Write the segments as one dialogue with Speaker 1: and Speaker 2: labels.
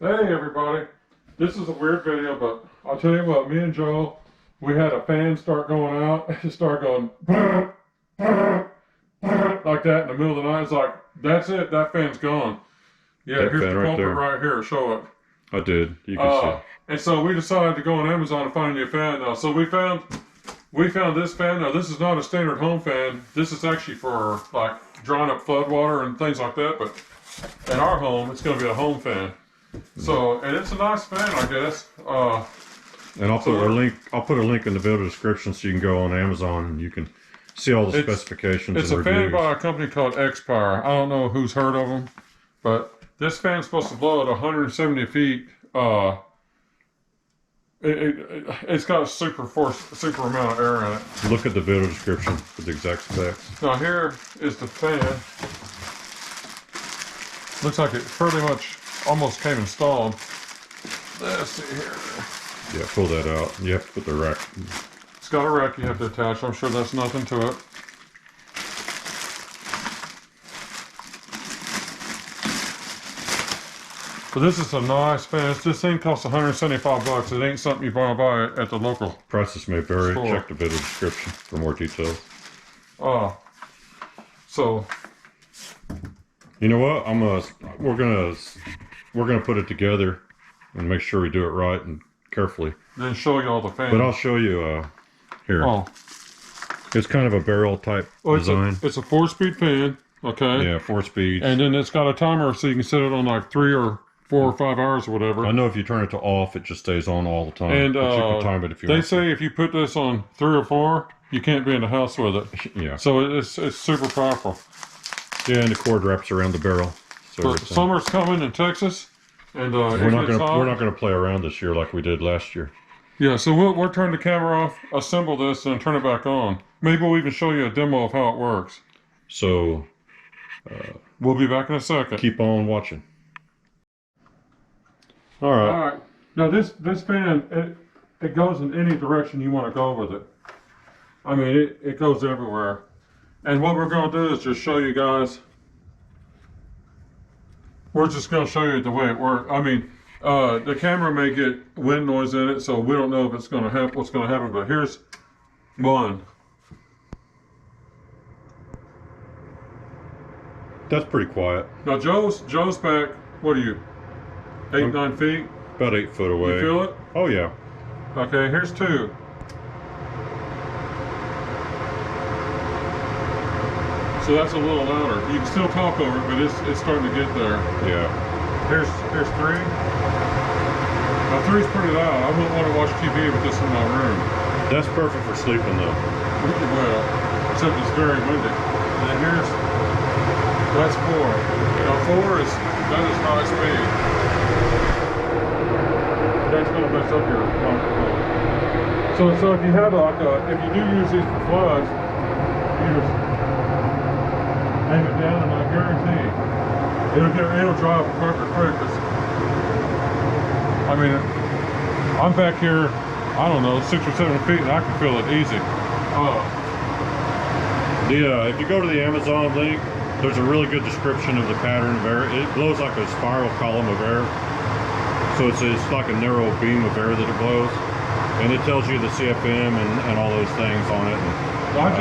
Speaker 1: Hey everybody, this is a weird video, but I'll tell you what, me and Joe, we had a fan start going out, it started going like that in the middle of the night. It's like, that's it, that fan's gone. Yeah,
Speaker 2: That
Speaker 1: here's the
Speaker 2: fan right
Speaker 1: culprit
Speaker 2: there.
Speaker 1: right here, show it.
Speaker 2: I did, you can see.
Speaker 1: And so we decided to go on Amazon and find a new fan now. So we found this fan. Now this is not a standard home fan. This is actually for like drawing up flood water and things like that, but in our home, it's going to be a home fan. So, and it's a nice fan, I guess.
Speaker 2: And I'll put a link in the video description so you can go on Amazon and you can see all the specifications.
Speaker 1: It's
Speaker 2: and
Speaker 1: a fan
Speaker 2: reviews.
Speaker 1: by a company called XPOWER. I don't know who's heard of them, but this fan's supposed to blow at 170 feet. It's got a super amount of air in it.
Speaker 2: Look at the video description for the exact specs.
Speaker 1: Now here is the fan. Looks like it pretty much almost came installed. Let's see here.
Speaker 2: Yeah, pull that out. You have to put the rack.
Speaker 1: It's got a rack you have to attach. I'm sure that's nothing to it. But this is a nice fan. This thing costs 175 bucks. It ain't something you buy at the local
Speaker 2: Prices may vary.
Speaker 1: store.
Speaker 2: Check the video description for more details.
Speaker 1: So
Speaker 2: you know what? We're gonna put it together and make sure we do it right and carefully.
Speaker 1: then show you all the fans.
Speaker 2: But I'll show you here.
Speaker 1: Oh,
Speaker 2: It's kind of a barrel type design.
Speaker 1: it's a 4-speed fan. Okay.
Speaker 2: Yeah, 4 speeds.
Speaker 1: And then it's got a timer so you can set it on like 3 or 4 or 5 hours or whatever.
Speaker 2: I know if you turn it to off, it just stays on all the time.
Speaker 1: And
Speaker 2: but you can time it if you
Speaker 1: they
Speaker 2: want.
Speaker 1: say if you put this on 3 or 4, you can't be in the house with it.
Speaker 2: Yeah.
Speaker 1: So it's super powerful.
Speaker 2: Yeah, and the cord wraps around the barrel. So
Speaker 1: But
Speaker 2: everything.
Speaker 1: summer's coming in Texas, and
Speaker 2: we're not gonna play around this year like we did last year.
Speaker 1: Yeah, so we'll turn the camera off, assemble this, and turn it back on. Maybe we'll even show you a demo of how it works.
Speaker 2: So
Speaker 1: We'll be back in a second.
Speaker 2: keep on watching. All right.
Speaker 1: All right. Now this fan, it goes in any direction you want to go with it. I mean, it goes everywhere. And what we're going to do is just show you guys. We're just going to show you the way it works. I mean, the camera may get wind noise in it, so we don't know if it's going to happen. What's going to happen? But here's one.
Speaker 2: That's pretty quiet.
Speaker 1: Now Joe's back. What are you? 8-9 feet.
Speaker 2: About 8 foot away.
Speaker 1: You feel it?
Speaker 2: Oh yeah.
Speaker 1: Okay. Here's 2. So that's a little louder. You can still talk over it, but it's starting to get there.
Speaker 2: Yeah.
Speaker 1: Here's 3. Now 3's pretty loud. I wouldn't want to watch TV with this in my room.
Speaker 2: That's perfect for sleeping though.
Speaker 1: Well, except it's very windy. And then that's 4. Now 4 is high speed. That's going to mess up your microphone. So if you have if you do use these for floods, you just aim it down, and I guarantee it'll dry up quicker quick. I mean, I'm back here, I don't know, 6 or 7 feet, and I can feel it easy.
Speaker 2: If you go to the Amazon link, there's a really good description of the pattern of air. It blows like a spiral column of air. So it's like a narrow beam of air that it blows. And it tells you the CFM and all those things on it. And,
Speaker 1: I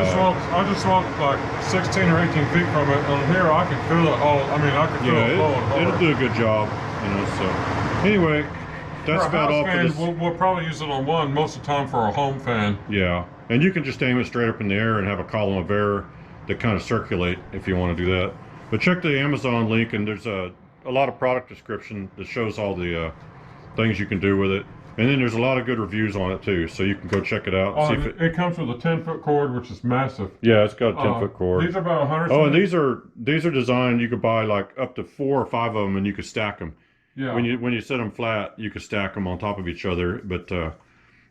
Speaker 1: just walked like 16 or 18 feet from it, and here I can feel it all. I mean, I can feel it blowing hard.
Speaker 2: it'll do a good job, you know. So anyway, that's about all for this.
Speaker 1: We'll probably use it on one most of the time for a home fan.
Speaker 2: Yeah, and you can just aim it straight up in the air and have a column of air that kind of circulate if you want to do that. But check the Amazon link, and there's a lot of product description that shows all the things you can do with it. And then there's a lot of good reviews on it too, so you can go check it out.
Speaker 1: And see if it comes with a 10-foot cord, which is massive.
Speaker 2: Yeah, it's got a 10-foot cord.
Speaker 1: These are about 100.
Speaker 2: Oh, and these are designed. You could buy like up to 4 or 5 of them, and you could stack them.
Speaker 1: Yeah.
Speaker 2: When you set them flat, you could stack them on top of each other. But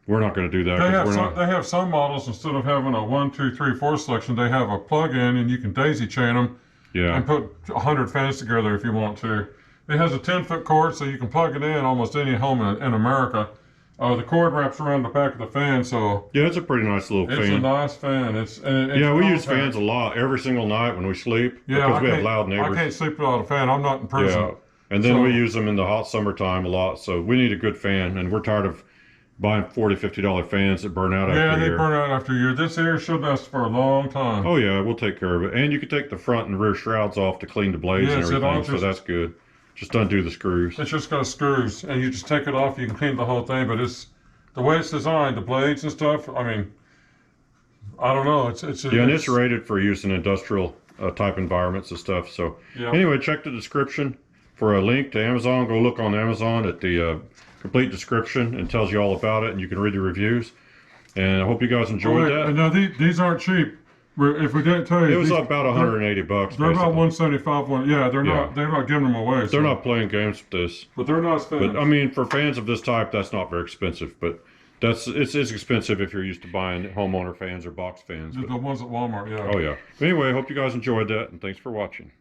Speaker 2: we're not going to do that.
Speaker 1: They have some models, instead of having a 1, 2, 3, 4 selection, they have a plug-in, and you can daisy chain them.
Speaker 2: Yeah.
Speaker 1: And put 100 fans together if you want to. It has a 10-foot cord, so you can plug it in almost any home in America. The cord wraps around the back of the fan, so
Speaker 2: yeah, it's a pretty nice little fan.
Speaker 1: It's a nice fan. It's
Speaker 2: we use fans a lot every single night when we sleep because we have loud neighbors.
Speaker 1: I can't sleep without a fan. I'm not in prison.
Speaker 2: Yeah, And then
Speaker 1: So-
Speaker 2: we use them in the hot summertime a lot. So we need a good fan, and we're tired of buying $40, $50 fans that burn out
Speaker 1: Yeah,
Speaker 2: after a
Speaker 1: they
Speaker 2: year.
Speaker 1: burn out after a year. This air should last for a long time.
Speaker 2: Oh yeah, we'll take care of it. And you can take the front and rear shrouds off to clean the blades
Speaker 1: Yes,
Speaker 2: and
Speaker 1: it all
Speaker 2: everything, so
Speaker 1: just-
Speaker 2: that's good. Just undo the screws.
Speaker 1: It's just got screws, and you just take it off. You can clean the whole thing, but it's the way it's designed, the blades and stuff. I mean, I don't know.
Speaker 2: Yeah, and it's rated for use in industrial type environments and stuff. So
Speaker 1: Yeah.
Speaker 2: anyway, check the description for a link to Amazon. Go look on Amazon at the complete description, and tells you all about it, and you can read the reviews. And I hope you guys enjoyed that.
Speaker 1: No, these aren't cheap. If we didn't tell you,
Speaker 2: It was
Speaker 1: these,
Speaker 2: about 180 bucks.
Speaker 1: They're about
Speaker 2: basically.
Speaker 1: 175. Yeah, they're
Speaker 2: Yeah.
Speaker 1: not. They're not giving them away.
Speaker 2: They're not playing games with this.
Speaker 1: But they're not
Speaker 2: But I mean, for fans of this type, that's not very expensive. But it's expensive if you're used to buying homeowner fans or box fans.
Speaker 1: The
Speaker 2: But,
Speaker 1: ones at Walmart. Yeah.
Speaker 2: oh yeah. Anyway, I hope you guys enjoyed that, and thanks for watching.